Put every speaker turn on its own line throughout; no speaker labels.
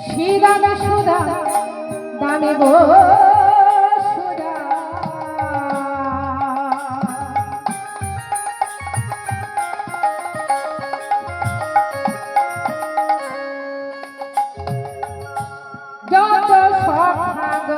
শ্রীদামে সুদা দামে গো সুদা যত সখাগ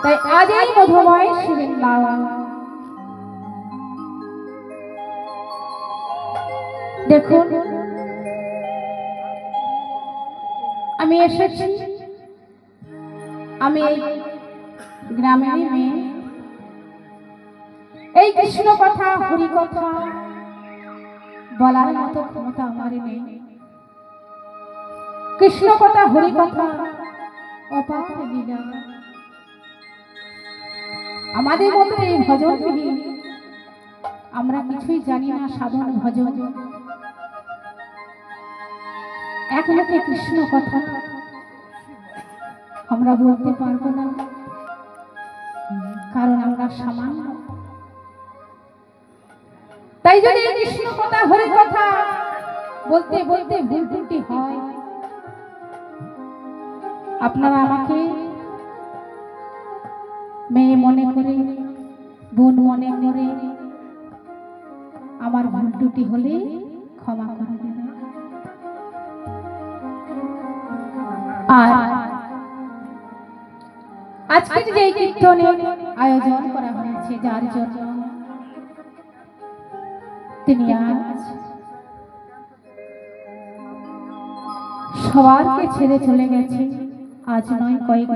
তাই আজ এই মধুময় শিবৃন্দাব দেখুন আমি এসেছি আমি এই গ্রামেরই মেয়ে এই কৃষ্ণ কথা হরি কথা বলার মতো ক্ষমতা আমার নেই কৃষ্ণ কথা হরি কথা অপার লীলা আমাদের মতো এই ভজন আমরা কিছুই জানি না সাধন ভজন এক লোকে কৃষ্ণ কথা আমরা বলতে পারবো না কারণ আমরা সামান্য তাই যদি কৃষ্ণ কথা হরি কথা বলতে বলতে ভুল ত্রুটি হয় আপনারা আমাকে মেয়ে মনে করে বোন মনে করে আমার ভুল ত্রুটি হলে ক্ষমা করে দেবেন আর আজকে যে কীর্তনের আয়োজন করা হয়েছে যার জন্য তিনি আজ সবারকে ছেড়ে চলে গেছে আজ নয় কয়েকদিন